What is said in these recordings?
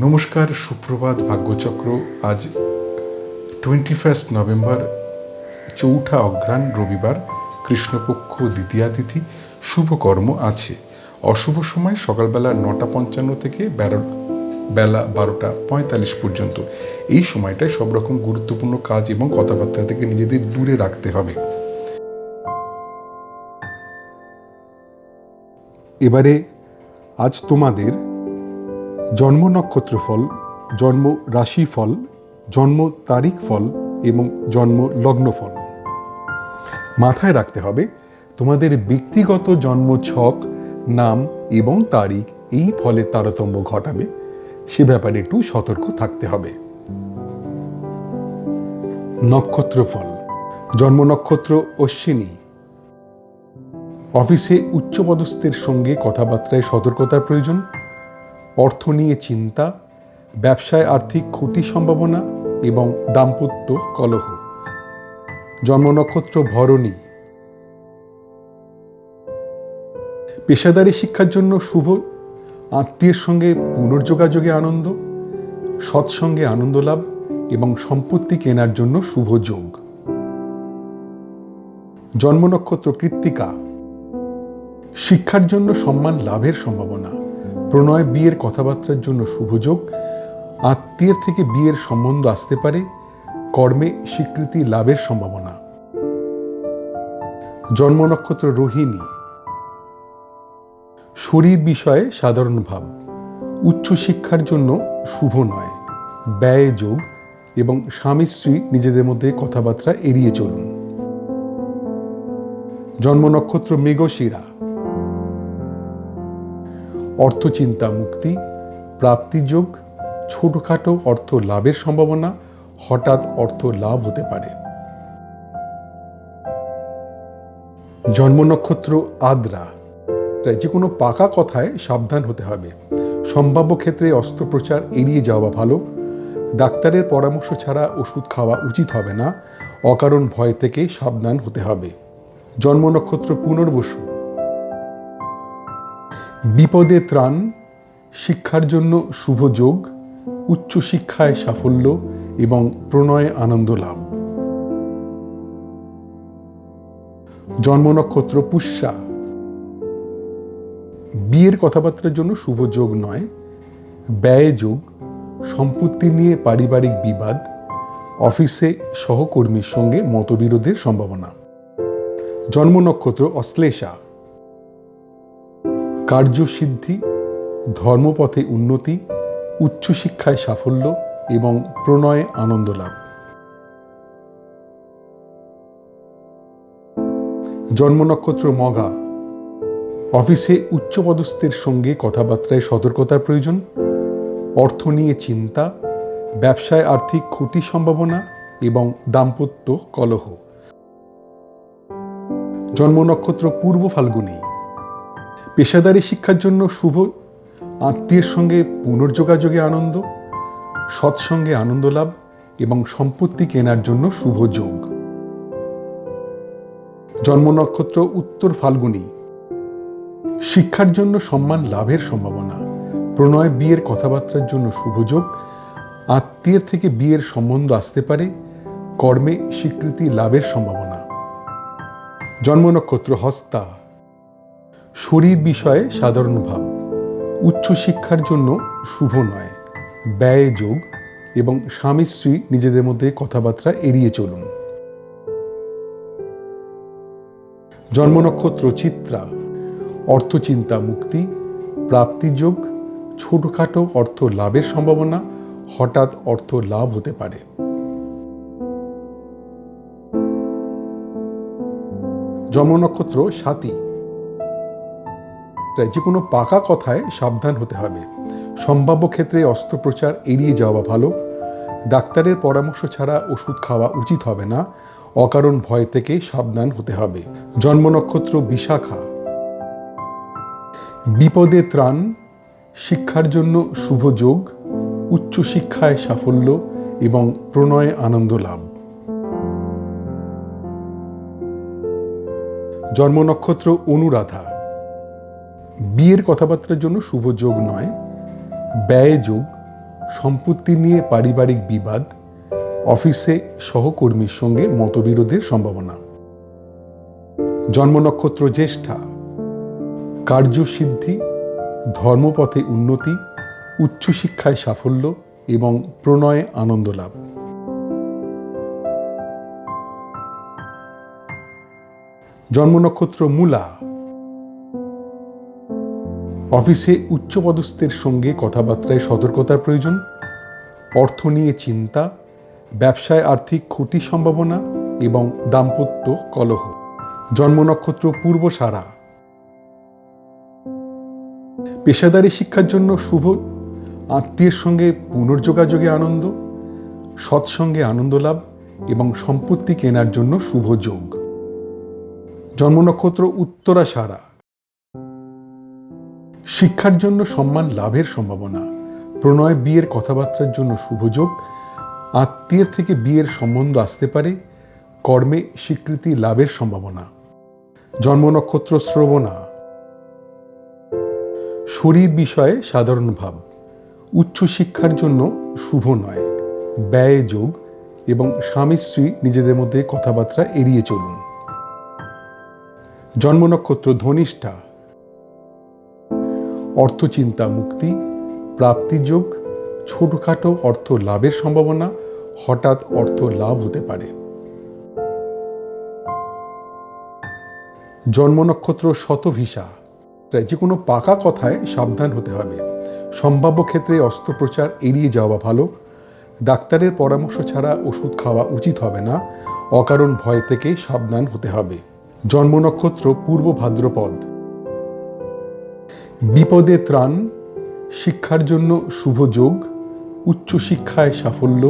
নমস্কার, সুপ্রভাত, ভাগ্যচক্র। আজ 21 নভেম্বর, চৌঠা অঘ্রাণ, রবিবার, কৃষ্ণপক্ষ, দ্বিতীয়া তিথি। শুভকর্ম আছে। অশুভ সময় সকালবেলা 9:55 থেকে বেলা 12:45 পর্যন্ত। এই সময়টায় সব রকম গুরুত্বপূর্ণ কাজ এবং কথাবার্তা থেকে নিজেদের দূরে রাখতে হবে। এবারে আজ তোমাদের জন্ম নক্ষত্র ফল, জন্ম রাশি ফল, জন্ম তারিখ ফল এবং জন্ম লগ্ন ফল। মাথায় রাখতে হবে তোমাদের ব্যক্তিগত জন্ম ছক, নাম এবং তারিখ এই ফলের তারতম্য ঘটাবে, সে ব্যাপারে একটু সতর্ক থাকতে হবে। নক্ষত্র ফল। জন্ম নক্ষত্র অশ্বিনী। অফিসে উচ্চপদস্থের সঙ্গে কথাবার্তায় সতর্কতার প্রয়োজন। অর্থ নিয়ে চিন্তা, ব্যবসায় আর্থিক ক্ষতির সম্ভাবনা এবং দাম্পত্য কলহ। জন্ম নক্ষত্র ভরণী। পেশাদারি শিক্ষার জন্য শুভ। আত্মীয়ের সঙ্গে পুনর্যোগাযোগে আনন্দ, সৎসঙ্গে আনন্দ লাভ এবং সম্পত্তি কেনার জন্য শুভ যোগ। জন্ম নক্ষত্র কৃত্তিকা। শিক্ষার জন্য সম্মান লাভের সম্ভাবনা, প্রণয় বিয়ের কথাবার্তার জন্য শুভযোগ, আত্মীয়ের থেকে বিয়ের সম্বন্ধ আসতে পারে, কর্মে স্বীকৃতি লাভের সম্ভাবনা। জন্ম নক্ষত্র রোহিণী। শরীর বিষয়ে সাধারণ ভাব, উচ্চশিক্ষার জন্য শুভ নয়, ব্যয় যোগ এবং স্বামী স্ত্রী নিজেদের মধ্যে কথাবার্তা এড়িয়ে চলুন। জন্ম নক্ষত্র মৃগশিরা। অর্থচিন্তা মুক্তি, প্রাপ্তিযোগ, ছোটখাটো অর্থ লাভের সম্ভাবনা, হঠাৎ অর্থ লাভ হতে পারে। জন্ম নক্ষত্র আদ্রা। যে কোনো পাকা কথায় সাবধান হতে হবে। সম্ভাব্য ক্ষেত্রে অস্ত্রোপচার এড়িয়ে যাওয়া ভালো। ডাক্তারের পরামর্শ ছাড়া ওষুধ খাওয়া উচিত হবে না। অকারণ ভয় থেকে সাবধান হতে হবে। জন্ম নক্ষত্র পুনর্বসু। বিপদে ত্রাণ, শিক্ষার জন্য শুভ যোগ, উচ্চশিক্ষায় সাফল্য এবং প্রণয়ে আনন্দ লাভ। জন্ম নক্ষত্র পুষ্যা। বিয়ের কথাবার্তার জন্য শুভ যোগ নয়, ব্যয় যোগ, সম্পত্তি নিয়ে পারিবারিক বিবাদ, অফিসে সহকর্মীর সঙ্গে মতবিরোধের সম্ভাবনা। জন্ম নক্ষত্র অশ্লেষা। কার্যসিদ্ধি, ধর্মপথে উন্নতি, উচ্চশিক্ষায় সাফল্য এবং প্রণয়ে আনন্দ লাভ। জন্ম নক্ষত্র মঘা। অফিসে উচ্চপদস্থের সঙ্গে কথাবার্তায় সতর্কতার প্রয়োজন। অর্থ নিয়ে চিন্তা, ব্যবসায় আর্থিক ক্ষতির সম্ভাবনা এবং দাম্পত্য কলহ। জন্ম নক্ষত্র পূর্ব ফাল্গুনী। পেশাদারি শিক্ষার জন্য শুভ। আত্মীয়ের সঙ্গে পুনর্যোগাযোগে আনন্দ, সৎসঙ্গে আনন্দ লাভ এবং সম্পত্তি কেনার জন্য শুভ যোগ। জন্ম নক্ষত্র উত্তর ফাল্গুনী। শিক্ষার জন্য সম্মান লাভের সম্ভাবনা, প্রণয় বিয়ের কথাবার্তার জন্য শুভ যোগ, আত্মীয়ের থেকে বিয়ের সম্বন্ধ আসতে পারে, কর্মে স্বীকৃতি লাভের সম্ভাবনা। জন্ম নক্ষত্র হস্তা। শরীর বিষয়ে সাধারণ ভাব, উচ্চশিক্ষার জন্য শুভ নয়, ব্যয় যোগ এবং স্বামী স্ত্রী নিজেদের মধ্যে কথাবার্তা এড়িয়ে চলুন। জন্ম নক্ষত্র চিত্রা। অর্থচিন্তা মুক্তি, প্রাপ্তিযোগ, ছোটখাটো অর্থ লাভের সম্ভাবনা, হঠাৎ অর্থ লাভ হতে পারে। জন্ম নক্ষত্র স্বাতী। যে কোনো পাকা কথায় সাবধান হতে হবে। সম্ভাব্য ক্ষেত্রে অস্ত্রোপচার এড়িয়ে যাওয়া ভালো। ডাক্তারের পরামর্শ ছাড়া ওষুধ খাওয়া উচিত হবে না। অকারণ ভয় থেকে সাবধান হতে হবে। জন্ম নক্ষত্র বিশাখা। বিপদে ত্রাণ, শিক্ষার জন্য শুভ যোগ, উচ্চশিক্ষায় সাফল্য এবং প্রণয়ে আনন্দ লাভ। জন্ম নক্ষত্র অনুরাধা। বিয়ের কথাবার্তার জন্য শুভ যোগ নয়, ব্যয় যোগ, সম্পত্তি নিয়ে পারিবারিক বিবাদ, অফিসে সহকর্মীর সঙ্গে মতবিরোধের সম্ভাবনা। জন্ম নক্ষত্র জ্যেষ্ঠা, কার্যসিদ্ধি, ধর্মপথে উন্নতি, উচ্চশিক্ষায় সাফল্য এবং প্রণয়ে আনন্দ লাভ। জন্ম নক্ষত্র মূলা, অফিসে উচ্চপদস্থের সঙ্গে কথাবার্তায় সতর্কতার প্রয়োজন, অর্থ নিয়ে চিন্তা, ব্যবসায় আর্থিক ক্ষতির সম্ভাবনা এবং দাম্পত্য কলহ। জন্ম নক্ষত্র পূর্বসারা, পেশাদারী শিক্ষার জন্য শুভ, আত্মীয়ের সঙ্গে পুনর্যোগাযোগে আনন্দ, সৎসঙ্গে আনন্দ লাভ এবং সম্পত্তি কেনার জন্য শুভ যোগ। জন্ম নক্ষত্র উত্তরাষাঢ়া, শিক্ষার জন্য সম্মান লাভের সম্ভাবনা, প্রণয় বিয়ের কথাবার্তার জন্য শুভ যোগ, আত্মীয়ের থেকে বিয়ের সম্বন্ধ আসতে পারে, কর্মে স্বীকৃতি লাভের সম্ভাবনা। জন্ম নক্ষত্র শ্রবণা, শরীর বিষয়ে সাধারণ ভাব, উচ্চশিক্ষার জন্য শুভ নয়, ব্যয় যোগ এবং স্বামী স্ত্রী নিজেদের মধ্যে কথাবার্তা এড়িয়ে চলুন। জন্ম নক্ষত্র ধনিষ্ঠা, অর্থচিন্তা মুক্তি, প্রাপ্তিযোগ, ছোটখাটো অর্থ লাভের সম্ভাবনা, হঠাৎ অর্থ লাভ হতে পারে। জন্ম নক্ষত্র শতভিসা, যে কোনো পাকা কথায় সাবধান হতে হবে, সম্ভাব্য ক্ষেত্রে অস্ত্রোপচার এড়িয়ে যাওয়া ভালো, ডাক্তারের পরামর্শ ছাড়া ওষুধ খাওয়া উচিত হবে না, অকারণ ভয় থেকে সাবধান হতে হবে। জন্ম নক্ষত্র পূর্ব ভাদ্রপদ, বিপদে ত্রাণ, শিক্ষার জন্য শুভ যোগ, উচ্চশিক্ষায় সাফল্য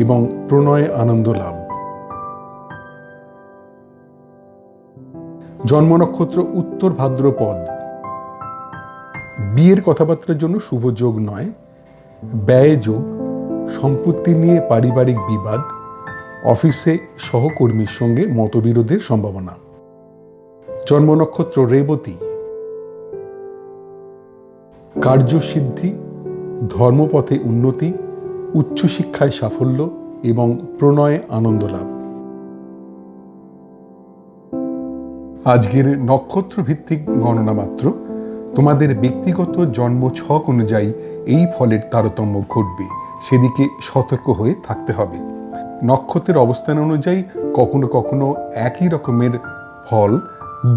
এবং প্রণয়ে আনন্দ লাভ। জন্ম নক্ষত্র উত্তর ভাদ্রপদ, বিয়ের কথাবার্তার জন্য শুভ যোগ নয়, ব্যয় যোগ, সম্পত্তি নিয়ে পারিবারিক বিবাদ, অফিসে সহকর্মীর সঙ্গে মতবিরোধের সম্ভাবনা। জন্ম নক্ষত্র রেবতী, কার্যসিদ্ধি, ধর্মপথে উন্নতি, উচ্চশিক্ষায় সাফল্য এবং প্রণয়ে আনন্দ লাভ। আজকের নক্ষত্র ভিত্তিক গণনা মাত্র, তোমাদের ব্যক্তিগত জন্ম ছক অনুযায়ী এই ফলের তারতম্য ঘটবে, সেদিকে সতর্ক হয়ে থাকতে হবে। নক্ষত্রের অবস্থান অনুযায়ী কখনো কখনো একই রকমের ফল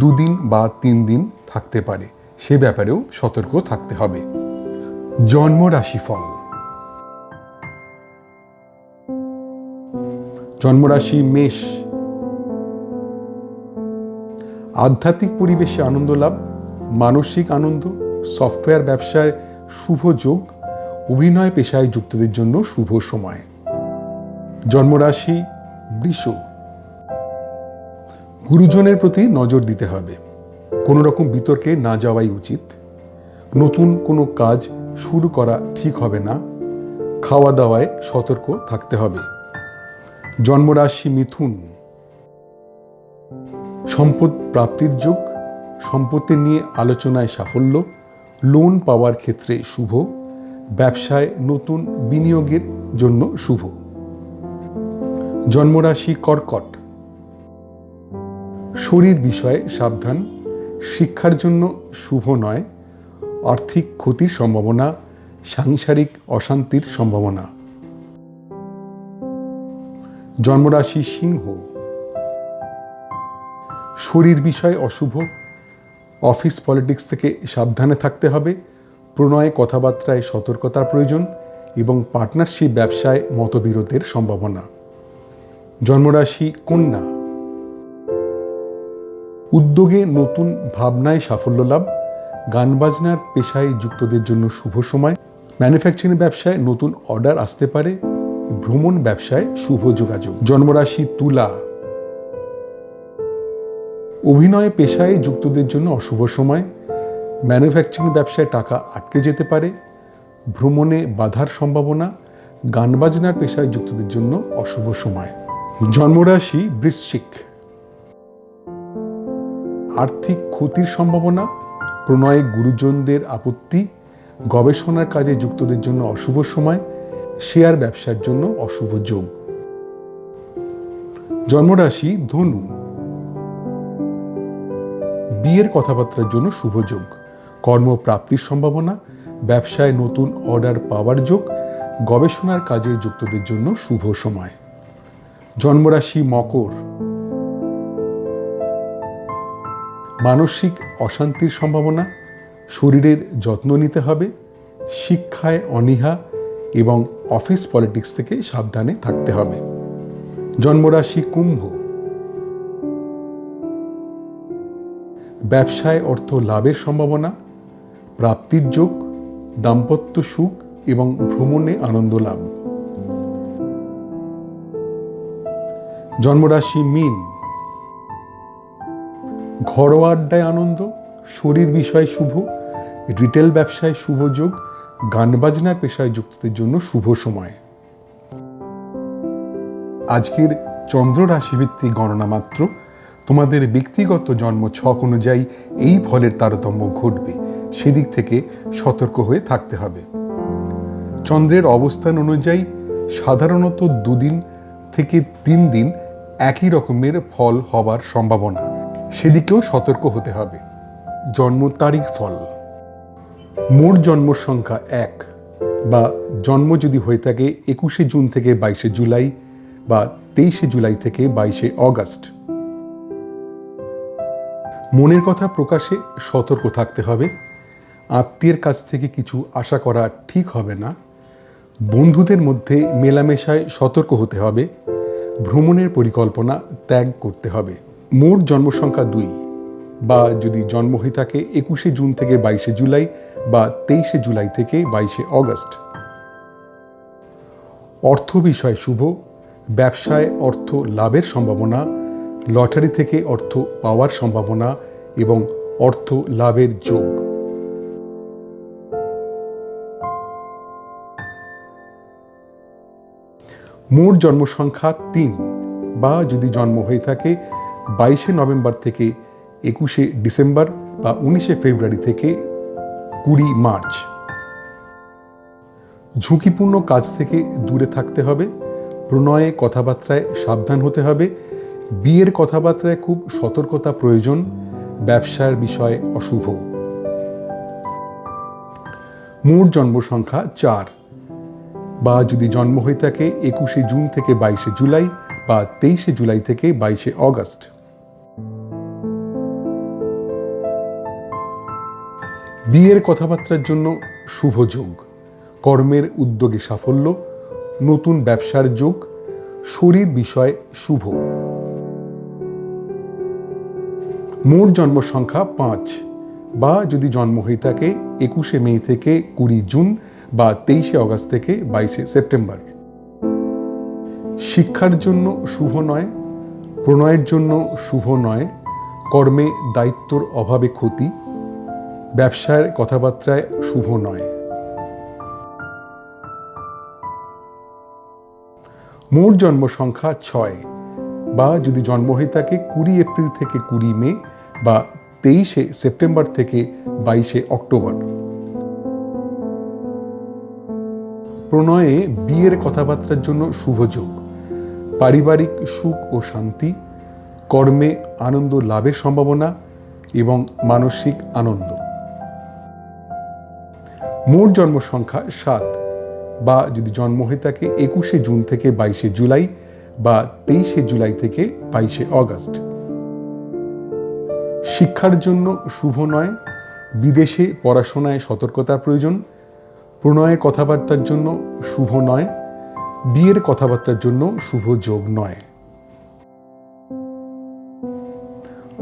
2 দিন বা 3 দিন থাকতে পারে, সে ব্যাপারেও সতর্ক থাকতে হবে। জন্ম রাশিফল। জন্মরাশি মেষ, আধ্যাত্মিক পরিবেশে আনন্দ লাভ, মানসিক আনন্দ, সফটওয়্যার ব্যবসায় শুভ যোগ, অভিনয় পেশায় যুক্তদের জন্য শুভ সময়। জন্মরাশি বৃষ, গুরুজনের প্রতি নজর দিতে হবে, কোনো রকম বিতর্কে না যাওয়াই উচিত, নতুন কোনো কাজ শুরু করা ঠিক হবে না, খাওয়া দাওয়ায় সতর্ক থাকতে হবে। জন্মরাশি মিথুন, সম্পদ প্রাপ্তির যোগ, সম্পত্তি নিয়ে আলোচনায় সাফল্য, লোন পাওয়ার ক্ষেত্রে শুভ, ব্যবসায় নতুন বিনিয়োগের জন্য শুভ। জন্মরাশি কর্কট, শরীর বিষয়ে সাবধান, শিক্ষার জন্য শুভ নয়, আর্থিক ক্ষতির সম্ভাবনা, সাংসারিক অশান্তির সম্ভাবনা। জন্মরাশি সিংহ, শরীর বিষয়ে অশুভ, অফিস পলিটিক্স থেকে সাবধানে থাকতে হবে, প্রণয়ে কথাবার্তায় সতর্কতার প্রয়োজন এবং পার্টনারশিপ ব্যবসায় মতবিরোধের সম্ভাবনা। জন্মরাশি কন্যা, উদ্যোগে নতুন ভাবনায় সাফল্য লাভ, গান বাজনার পেশায় যুক্তদের জন্য শুভ সময়, ম্যানুফ্যাকচারিং ব্যবসায় নতুন অর্ডার আসতে পারে, ভ্রমণ ব্যবসায় শুভ যোগাযোগ। জন্মরাশি তুলা, অভিনয় পেশায় যুক্তদের জন্য অশুভ সময়, ম্যানুফ্যাকচারিং ব্যবসায় টাকা আটকে যেতে পারে, ভ্রমণে বাধার সম্ভাবনা, গান বাজনার পেশায় যুক্তদের জন্য অশুভ সময়। জন্মরাশি বৃশ্চিক, আর্থিক ক্ষতির সম্ভাবনা, প্রণয়ে গুরুজনদের আপত্তি, গবেষণার কাজে যুক্তদের জন্য অশুভ সময়, শেয়ার ব্যবসার জন্য অশুভ যোগ। জন্মরাশি ধনু, বিয়ের কথাবার্তার জন্য শুভ যোগ, কর্মপ্রাপ্তির সম্ভাবনা, ব্যবসায় নতুন অর্ডার পাওয়ার যোগ, গবেষণার কাজে যুক্তদের জন্য শুভ সময়। জন্মরাশি মকর, মানসিক অশান্তির সম্ভাবনা, শরীরের যত্ন নিতে হবে, শিক্ষায় অনীহা এবং অফিস পলিটিক্স থেকে সাবধানে থাকতে হবে। জন্মরাশি কুম্ভ, ব্যবসায় অর্থ লাভের সম্ভাবনা, প্রাপ্তির যোগ, দাম্পত্য সুখ এবং ভ্রমণে আনন্দ লাভ। জন্মরাশি মীন, ঘরোয়া আড্ডায় আনন্দ, শরীর বিষয়ে শুভ, রিটেল ব্যবসায় শুভ যোগ, গান বাজনার পেশায় যুক্তদের জন্য শুভ সময়। আজকের চন্দ্র রাশিভিত্তিক গণনা মাত্র, তোমাদের ব্যক্তিগত জন্ম ছক অনুযায়ী এই ফলের তারতম্য ঘটবে, সেদিক থেকে সতর্ক হয়ে থাকতে হবে। চন্দ্রের অবস্থান অনুযায়ী সাধারণত 2 দিন থেকে 3 দিন একই রকমের ফল হবার সম্ভাবনা, সেদিকেও সতর্ক হতে হবে। জন্ম তারিখ ফল, মোট জন্ম সংখ্যা 1 বা জন্ম যদি হয়ে থাকে 21শে জুন থেকে 22শে জুলাই বা 23শে জুলাই থেকে 22শে অগস্ট। মনের কথা প্রকাশে সতর্ক থাকতে হবে। আত্মীয়ের কাছ থেকে কিছু আশা করা ঠিক হবে না। বন্ধুদের মধ্যে মেলামেশায় সতর্ক হতে হবে। ভ্রমণের পরিকল্পনা ত্যাগ করতে হবে। মোট জন্ম সংখ্যা 2 বা যদি জন্ম হয়ে থাকে 21শে জুন থেকে 22শে জুলাই বা 23শে জুলাই থেকে 22শে অগস্ট। অর্থ বিষয় শুভ, ব্যবসায় অর্থ লাভের সম্ভাবনা, লটারি থেকে অর্থ পাওয়ার সম্ভাবনা এবং অর্থ লাভের যোগ। মোট জন্ম সংখ্যা 3 বা যদি জন্ম হয়ে থাকে 22শে নভেম্বর থেকে 21শে ডিসেম্বর বা 19শে ফেব্রুয়ারি থেকে 20 মার্চ। ঝুঁকিপূর্ণ কাজ থেকে দূরে থাকতে হবে। প্রণয়ে কথাবার্তায় সাবধান হতে হবে। বিয়ের কথাবার্তায় খুব সতর্কতা প্রয়োজন। ব্যবসার বিষয় অশুভ। মোট জন্ম সংখ্যা 4 বা যদি জন্ম হয়ে থাকে 21শে জুন থেকে 22শে জুলাই বা 23শে জুলাই থেকে 22শে অগস্ট। বিয়ের কথাবার্তার জন্য শুভ যোগ, কর্মের উদ্যোগে সাফল্য, নতুন ব্যবসার যোগ, শরীর বিষয় শুভ। মোট জন্ম সংখ্যা 5 বা যদি জন্ম হয়ে থাকে 21শে মে থেকে 20 জুন বা 23শে অগস্ট থেকে 22শে সেপ্টেম্বর। শিক্ষার জন্য শুভ নয়, প্রণয়ের জন্য শুভ নয়, কর্মে দায়িত্বর অভাবে ক্ষতি, ব্যবসার কথাবার্তায় শুভ নয়। মোট জন্ম সংখ্যা 6 বা যদি জন্ম হয়ে থাকে 20 এপ্রিল থেকে 20 মে বা 23শে সেপ্টেম্বর থেকে 22শে অক্টোবর। প্রণয়ে বিয়ের কথাবার্তার জন্য শুভ যোগ, পারিবারিক সুখ ও শান্তি, কর্মে আনন্দ লাভের সম্ভাবনা এবং মানসিক আনন্দ। মোট জন্ম সংখ্যা 7 বা যদি জন্ম হয়ে থাকে 21শে জুন থেকে 22শে জুলাই বা 23শে জুলাই থেকে 22শে অগস্ট। শিক্ষার জন্য শুভ নয়, বিদেশে পড়াশোনায় সতর্কতার প্রয়োজন। প্রণয়ের কথাবার্তার জন্য শুভ নয়, বিয়ের কথাবার্তার জন্য শুভ যোগ নয়।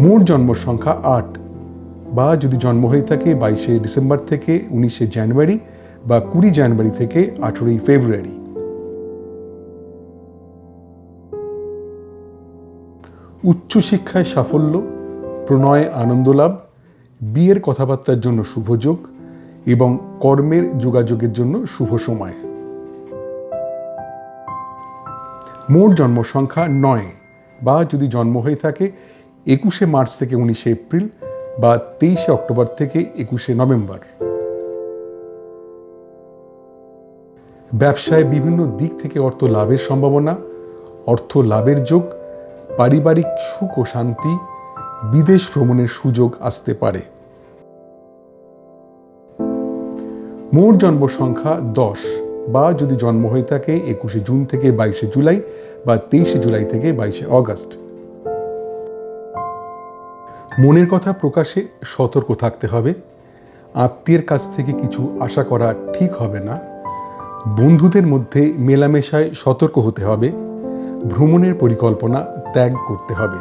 মোট জন্ম সংখ্যা 8 বা যদি জন্ম হয়ে থাকে 22শে ডিসেম্বর থেকে 19শে জানুয়ারি বা 20 জানুয়ারি থেকে 18ই ফেব্রুয়ারি। উচ্চশিক্ষায় সাফল্য, প্রণয়ে আনন্দ লাভ, বিয়ের কথাবার্তার জন্য শুভ যোগ এবং কর্মের যোগাযোগের জন্য শুভ সময়। মোট জন্ম সংখ্যা 9 বা যদি জন্ম হয়ে থাকে 21শে মার্চ থেকে 19শে এপ্রিল বা 23শে অক্টোবর থেকে 21শে নভেম্বর। ব্যবসায় বিভিন্ন দিক থেকে অর্থ লাভের সম্ভাবনা, অর্থ লাভের যোগ, পারিবারিক সুখ ও শান্তি, বিদেশ ভ্রমণের সুযোগ আসতে পারে। মোট জন্ম সংখ্যা 10 বা যদি জন্ম হয়ে থাকে 21শে জুন থেকে 22শে জুলাই বা 23শে জুলাই থেকে 22শে অগস্ট। মনের কথা প্রকাশে সতর্ক থাকতে হবে। আত্মীয়ের কাছ থেকে কিছু আশা করা ঠিক হবে না। বন্ধুদের মধ্যে মেলামেশায় সতর্ক হতে হবে। ভ্রমণের পরিকল্পনা ত্যাগ করতে হবে।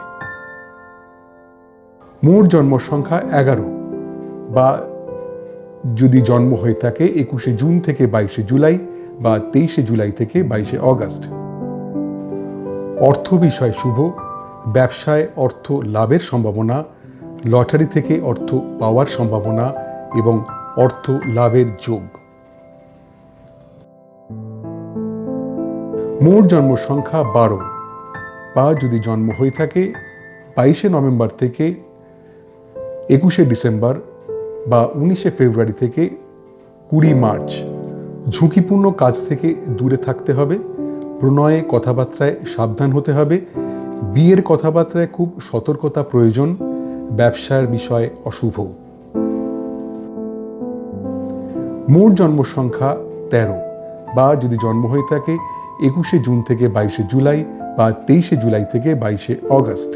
মোট জন্ম সংখ্যা 11 বা যদি জন্ম হয়ে থাকে 21শে জুন থেকে 22শে জুলাই বা 23শে জুলাই থেকে 22শে অগস্ট। অর্থ বিষয় শুভ। ব্যবসায় অর্থ লাভের সম্ভাবনা, লটারি থেকে অর্থ পাওয়ার সম্ভাবনা এবং অর্থ লাভের যোগ। মোট জন্ম সংখ্যা 12 বা যদি জন্ম হয়ে থাকে 22শে নভেম্বর থেকে 21শে ডিসেম্বর বা 19শে ফেব্রুয়ারি থেকে 20 মার্চ। ঝুঁকিপূর্ণ কাজ থেকে দূরে থাকতে হবে। প্রণয়ে কথাবার্তায় সাবধান হতে হবে। বিয়ের কথাবার্তায় খুব সতর্কতা প্রয়োজন। ব্যবসার বিষয় অশুভ। মোট জন্ম সংখ্যা 13 বা যদি জন্ম হয়ে থাকে 21শে জুন থেকে 22শে জুলাই বা 23শে জুলাই থেকে 22শে অগস্ট।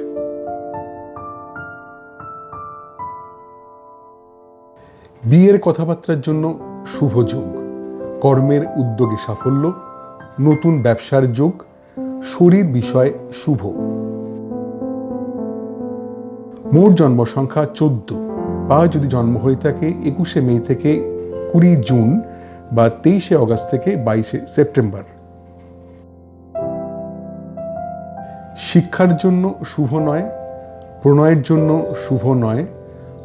বিয়ের কথাবার্তার জন্য শুভ যোগ। কর্মের উদ্যোগে সাফল্য, নতুন ব্যবসার যোগ, শরীর বিষয় শুভ। মোট জন্ম সংখ্যা 14 বা যদি জন্ম হয়ে থাকে 21শে মে থেকে 20 জুন বা 23শে অগস্ট থেকে 22শে সেপ্টেম্বর। শিক্ষার জন্য শুভ নয়। প্রণয়ের জন্য শুভ নয়।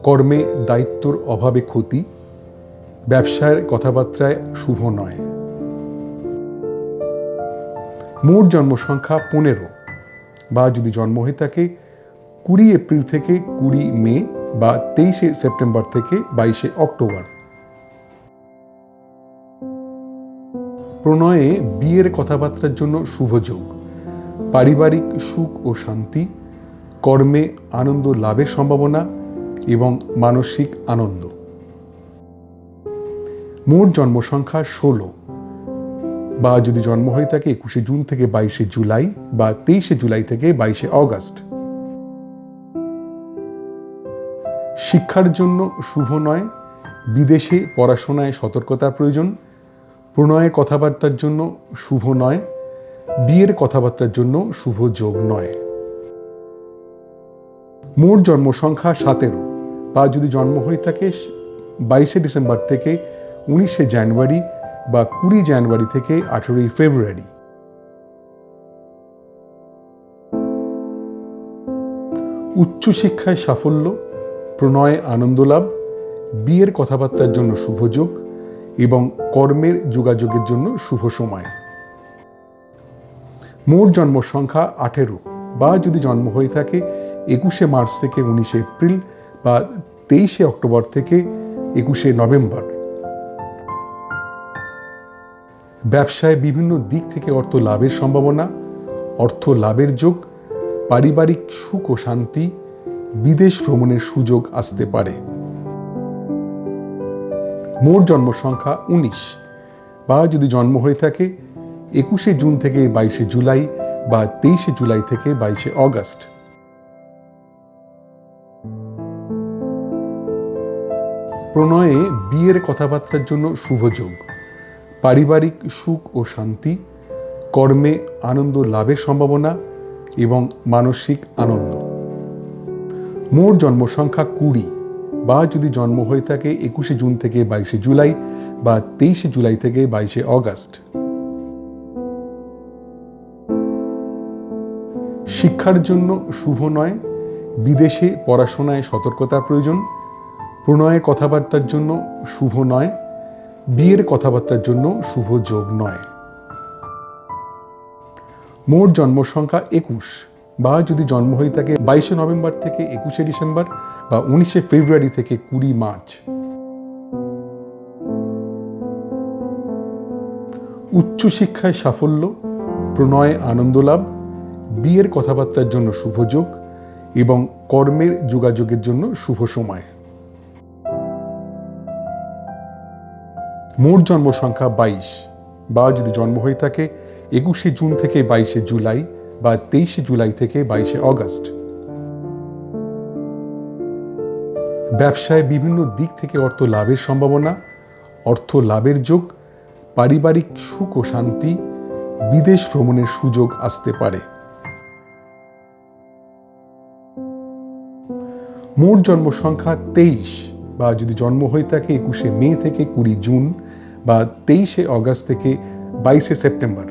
কর্মে দায়িত্বর অভাবে ক্ষতি। ব্যবসার কথাবার্তায় শুভ নয়। মোট জন্ম সংখ্যা 15 বা যদি জন্ম হয়ে থাকে 20 এপ্রিল থেকে 20 মে বা 23শে সেপ্টেম্বর থেকে 22শে অক্টোবর। প্রণয়ে বিয়ের কথাবার্তার জন্য শুভ যোগ। পারিবারিক সুখ ও শান্তি, কর্মে আনন্দ লাভের সম্ভাবনা এবং মানসিক আনন্দ। মোট জন্ম সংখ্যা 16 বা যদি জন্ম হয়ে থাকে 21শে জুন থেকে 22শে জুলাই বা 23শে জুলাই থেকে 22শে অগস্ট। শিক্ষার জন্য শুভ নয়। বিদেশে পড়াশোনায় সতর্কতার প্রয়োজন। প্রণয়ের কথাবার্তার জন্য শুভ নয়। বিয়ের কথাবার্তার জন্য শুভ যোগ নয়। মোট জন্ম সংখ্যা 17 বা যদি জন্ম হয়ে থাকে 22শে ডিসেম্বর থেকে 19শে জানুয়ারি বা 20 জানুয়ারি থেকে 18 ফেব্রুয়ারি। উচ্চশিক্ষায় সাফল্য, প্রণয়ে আনন্দ লাভ, বিয়ের কথাবার্তার জন্য শুভ যোগ এবং কর্মের যোগাযোগের জন্য শুভ সময়। মোট জন্ম সংখ্যা 18 বা যদি জন্ম হয়ে থাকে 21শে মার্চ থেকে 19শে এপ্রিল বা 23শে অক্টোবর থেকে 21শে নভেম্বর। ব্যবসায় বিভিন্ন দিক থেকে অর্থ লাভের সম্ভাবনা, অর্থ লাভের যোগ, পারিবারিক সুখ ও শান্তি, বিদেশ ভ্রমণের সুযোগ আসতে পারে। মোট জন্ম সংখ্যা 19 বা যদি জন্ম হয়ে থাকে 21শে জুন থেকে 22শে জুলাই বা 23শে জুলাই থেকে 22শে অগস্ট। প্রণয়ে বিয়ের কথাবার্তার জন্য শুভ যোগ। পারিবারিক সুখ ও শান্তি, কর্মে আনন্দ লাভের সম্ভাবনা এবং মানসিক আনন্দ। মোট জন্ম সংখ্যা 20 বা যদি জন্ম হয়ে থাকে 21শে জুন থেকে 22শে জুলাই বা 23শে জুলাই থেকে 22শে অগস্ট। শিক্ষার জন্য শুভ নয়। বিদেশে পড়াশোনায় সতর্কতার প্রয়োজন। প্রণয়ের কথাবার্তার জন্য শুভ নয়। বিয়ের কথাবার্তার জন্য শুভ যোগ নয়। মোট জন্ম সংখ্যা 21 বা যদি জন্ম হয়ে থাকে 22শে নভেম্বর থেকে 21শে ডিসেম্বর বা 19শে ফেব্রুয়ারি থেকে 20 মার্চ। উচ্চশিক্ষায় সাফল্য, প্রণয়ে আনন্দ লাভ, বিয়ের কথাবার্তার জন্য শুভযোগ এবং কর্মের যোগাযোগের জন্য শুভ সময়। মোট জন্ম সংখ্যা 22 বা যদি জন্ম হয়ে থাকে 21শে জুন থেকে 22শে জুলাই বা 23শে জুলাই থেকে 22শে অগস্ট। ব্যবসায় বিভিন্ন দিক থেকে অর্থ লাভের সম্ভাবনা, অর্থ লাভের যোগ, পারিবারিক সুখ ও শান্তি, বিদেশ ভ্রমণের সুযোগ আসতে পারে। মোট জন্ম সংখ্যা 23 বা যদি জন্ম হয়ে থাকে 21শে মে থেকে 20 জুন বা 23শে অগস্ট থেকে 22শে সেপ্টেম্বর।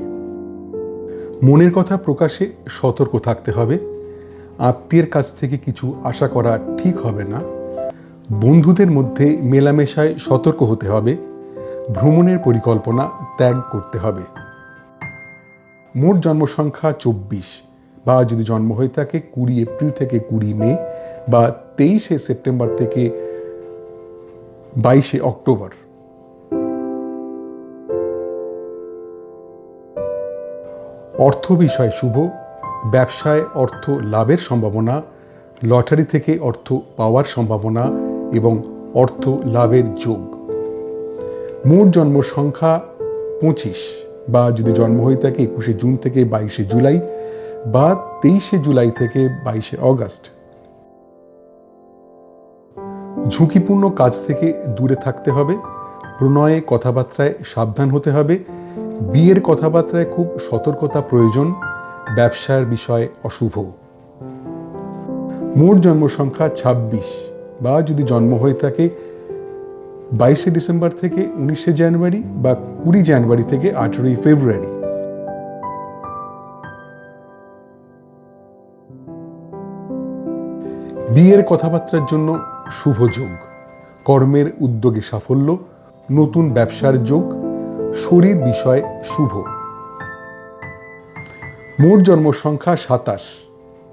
মনের কথা প্রকাশে সতর্ক থাকতে হবে। আত্মীয়ের কাছ থেকে কিছু আশা করা ঠিক হবে না। বন্ধুদের মধ্যে মেলামেশায় সতর্ক হতে হবে। ভ্রমণের পরিকল্পনা ত্যাগ করতে হবে। মোট জন্ম সংখ্যা 24 বা যদি জন্ম হয়ে থাকে 20 এপ্রিল থেকে 20 মে বা 23শে সেপ্টেম্বর থেকে 22শে অক্টোবর। অর্থ বিষয় শুভ, ব্যবসায় অর্থ লাভের সম্ভাবনা, লটারি থেকে অর্থ পাওয়ার সম্ভাবনা এবং অর্থ লাভের যোগ। মোট জন্ম সংখ্যা 25 বা যদি জন্ম হয়ে থাকে 21শে জুন থেকে 22শে জুলাই বা 23শে জুলাই থেকে 22শে অগস্ট। ঝুঁকিপূর্ণ কাজ থেকে দূরে থাকতে হবে। প্রণয়ে কথাবার্তায় সাবধান হতে হবে। বিয়ের কথাবার্তায় খুব সতর্কতা প্রয়োজন। ব্যবসার বিষয় অশুভ। মোট জন্ম সংখ্যা 26 বা যদি জন্ম হয়ে থাকে 22শে ডিসেম্বর থেকে 19শে জানুয়ারি বা 20 জানুয়ারি থেকে 18ই ফেব্রুয়ারি। বিয়ের কথাবার্তার জন্য শুভ যোগ, কর্মের উদ্যোগে সাফল্য, নতুন ব্যবসার যোগ, শরীর বিষয় শুভ। মোট জন্ম সংখ্যা 27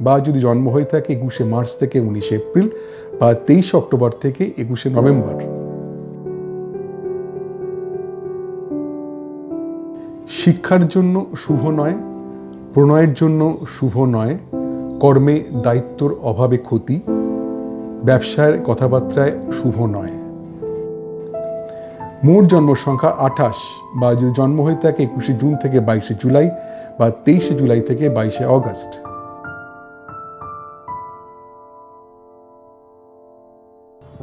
বা যদি জন্ম হয়ে থাকে 21শে মার্চ থেকে 19শে এপ্রিল বা 23শে অক্টোবর থেকে 21শে নভেম্বর। শিক্ষার জন্য শুভ নয়, প্রণয়ের জন্য শুভ নয়, কর্মে দায়িত্বর অভাবে ক্ষতি, ব্যবসার কথাবার্তায় শুভ নয়। মোট জন্ম সংখ্যা 28 বা যদি জন্ম হয়ে থাকে 21শে জুন থেকে 22শে জুলাই বা 23শে জুলাই থেকে 22শে অগস্ট।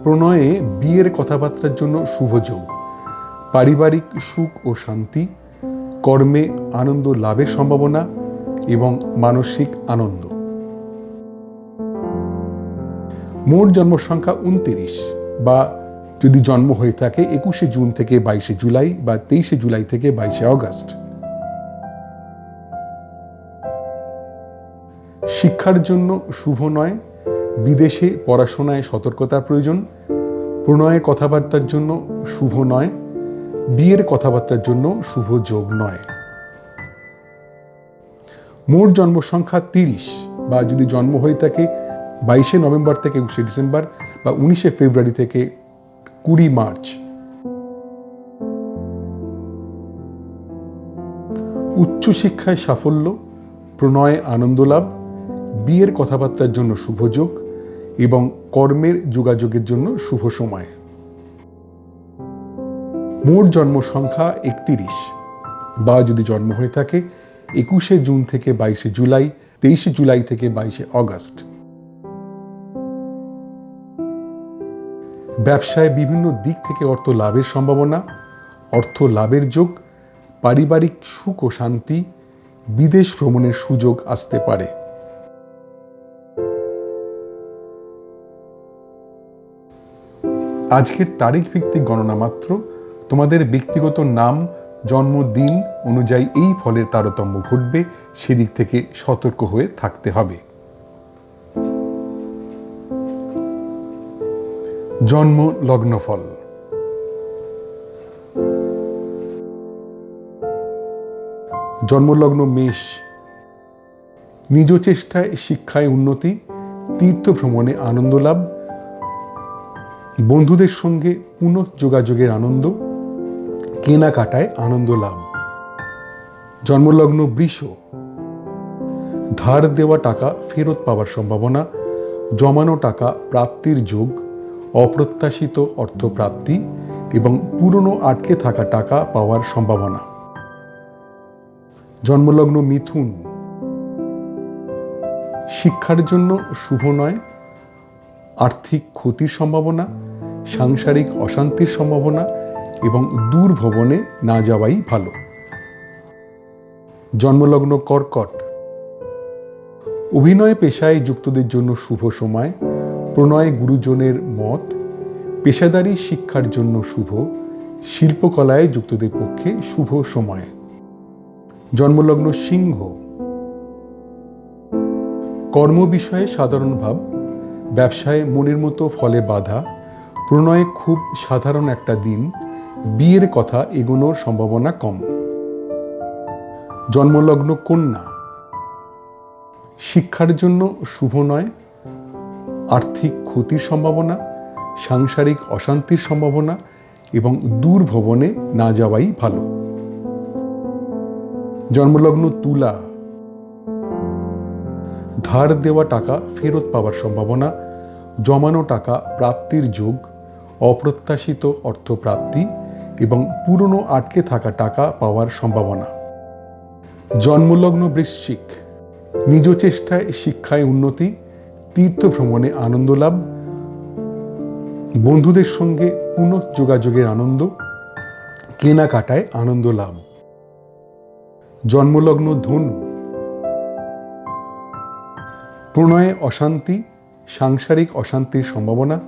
প্রণয়ে বিয়ের কথাবার্তার জন্য শুভ যোগ, পারিবারিক সুখ ও শান্তি, কর্মে আনন্দ লাভের সম্ভাবনা এবং মানসিক আনন্দ। মোট জন্ম সংখ্যা 29 বা যদি জন্ম হয়ে থাকে 21শে জুন থেকে 22শে জুলাই বা 23শে জুলাই থেকে 22শে অগস্ট। শিক্ষার জন্য শুভ নয়, বিদেশে পড়াশোনায় সতর্কতার প্রয়োজন। প্রণয়ের কথাবার্তার জন্য শুভ নয়, বিয়ের কথাবার্তার জন্য শুভ যোগ নয়। মোট জন্ম সংখ্যা 30 বা যদি জন্ম হয়ে থাকে 22শে নভেম্বর থেকে 21শে ডিসেম্বর বা 19শে ফেব্রুয়ারি থেকে 20 মার্চ। উচ্চশিক্ষায় সাফল্য, প্রণয়ে আনন্দ লাভ, বিয়ের কথাবার্তার জন্য শুভ যোগ এবং কর্মের যোগাযোগের জন্য শুভ সময়। মোট জন্ম সংখ্যা 31 বা যদি জন্ম হয়ে থাকে 21শে জুন থেকে 22শে জুলাই, 23শে জুলাই থেকে 22শে অগস্ট। ব্যবসায় বিভিন্ন দিক থেকে অর্থ লাভের সম্ভাবনা, অর্থ লাভের যোগ, পারিবারিক সুখ ও শান্তি, বিদেশ ভ্রমণের সুযোগ আসতে পারে। আজকের তারিখ ভিত্তিক গণনা মাত্র। তোমাদের ব্যক্তিগত নাম, জন্মদিন অনুযায়ী এই ফলের তারতম্য ঘটবে, সেদিক থেকে সতর্ক হয়ে থাকতে হবে। জন্ম লগ্নফল। জন্মলগ্ন মেষ। নিজ চেষ্টায় শিক্ষায় উন্নতি, তীর্থ ভ্রমণে আনন্দ লাভ, বন্ধুদের সঙ্গে পুনঃযোগাযোগের আনন্দ, কেনাকাটায় আনন্দ লাভ। জন্মলগ্ন বৃষ, ধার দেওয়া টাকা ফেরত পাওয়ার সম্ভাবনা, জমানো টাকা প্রাপ্তির যোগ, অপ্রত্যাশিত অর্থপ্রাপ্তি এবং পুরনো আটকে থাকা টাকা পাওয়ার সম্ভাবনা। জন্মলগ্ন মিথুন, শিক্ষার জন্য শুভ নয়, আর্থিক ক্ষতির সম্ভাবনা, সাংসারিক অশান্তির সম্ভাবনা এবং দূর ভ্রমণে না যাওয়াই ভালো। জন্মলগ্ন কর্কট, অভিনয় পেশায় যুক্তদের জন্য শুভ সময়, প্রণয় গুরুজনের মত, পেশাদারি শিক্ষার জন্য শুভ, শিল্পকলায় যুক্তদের পক্ষে শুভ সময়। জন্মলগ্ন সিংহ, কর্ম বিষয়ে সাধারণ ভাব, ব্যবসায় মনের মতো ফলে বাধা, প্রণয়ে খুব সাধারণ একটা দিন, বিয়ের কথা এগোনোর সম্ভাবনা কম। জন্মলগ্ন কন্যা, শিক্ষার জন্য শুভ নয়, আর্থিক ক্ষতির সম্ভাবনা, সাংসারিক অশান্তির সম্ভাবনা এবং দূর ভ্রমণে না যাওয়াই ভালো। জন্মলগ্ন তুলা, ধার দেওয়া টাকা ফেরত পাওয়ার সম্ভাবনা, জমানো টাকা প্রাপ্তির যোগ, অপ্রত্যাশিত অর্থপ্রাপ্তি এবং পুরনো আটকে থাকা টাকা পাওয়ার সম্ভাবনা। জন্মলগ্ন বৃশ্চিক, নিজ চেষ্টায় শিক্ষায় উন্নতি, তীর্থ ভ্রমণে আনন্দ লাভ, বন্ধুদের সঙ্গে পুনঃযোগাযোগের আনন্দ, কেনাকাটায় আনন্দ লাভ। জন্মলগ্ন ধনু, প্রণয়ে অশান্তি, সাংসারিক অশান্তির সম্ভাবনা,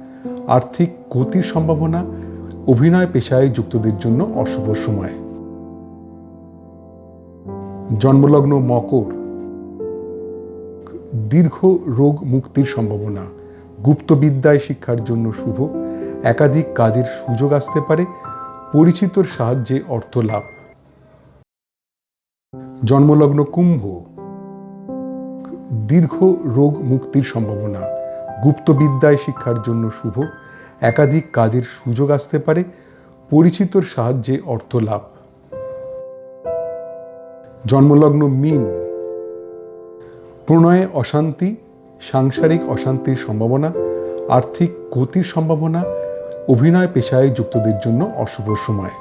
আর্থিক ক্ষতির সম্ভাবনা, অভিনয় পেশায় যুক্তদের জন্য অশুভ সময়। জন্মলগ্ন মকর, দীর্ঘ রোগ মুক্তির সম্ভাবনা, গুপ্তবিদ্যায় শিক্ষার জন্য শুভ, একাধিক কাজের সুযোগ আসতে পারে, পরিচিতর সাহায্যে অর্থ লাভ। জন্মলগ্ন কুম্ভ, দীর্ঘ রোগ মুক্তির সম্ভাবনা, গুপ্তবিদ্যায় শিক্ষার জন্য শুভ, একাধিক কাজের সুযোগ আসতে পারে, পরিচিতর সাহায্যে অর্থ লাভ। জন্মলগ্ন মীন, প্রণয়ে অশান্তি, সাংসারিক অশান্তির সম্ভাবনা, আর্থিক ক্ষতির সম্ভাবনা, অভিনয় পেশায় যুক্তদের জন্য অশুভ সময়।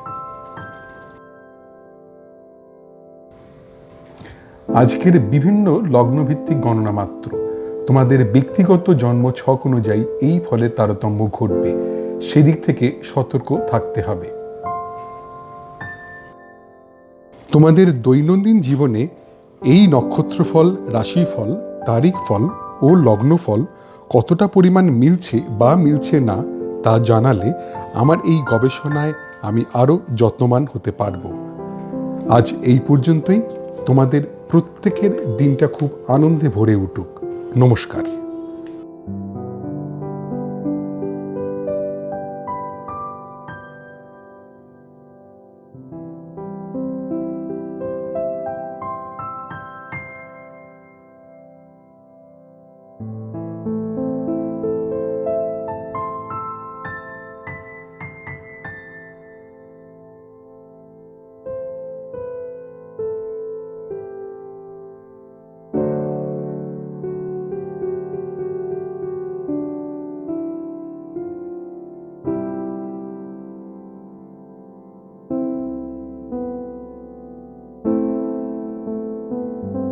আজকের বিভিন্ন লগ্নভিত্তিক গণনা মাত্র, তোমাদের ব্যক্তিগত জন্ম ছক অনুযায়ী এই ফলের তারতম্য ঘটবে, সেদিক থেকে সতর্ক থাকতে হবে। তোমাদের দৈনন্দিন জীবনে এই নক্ষত্রফল, রাশিফল, তারিখ ফল ও লগ্নফল কতটা পরিমাণ মিলছে বা মিলছে না তা জানালে আমার এই গবেষণায় আমি আরও যত্নবান হতে পারব। আজ এই পর্যন্তই। তোমাদের প্রত্যেকের দিনটা খুব আনন্দে ভরে উঠুক। নমস্কার।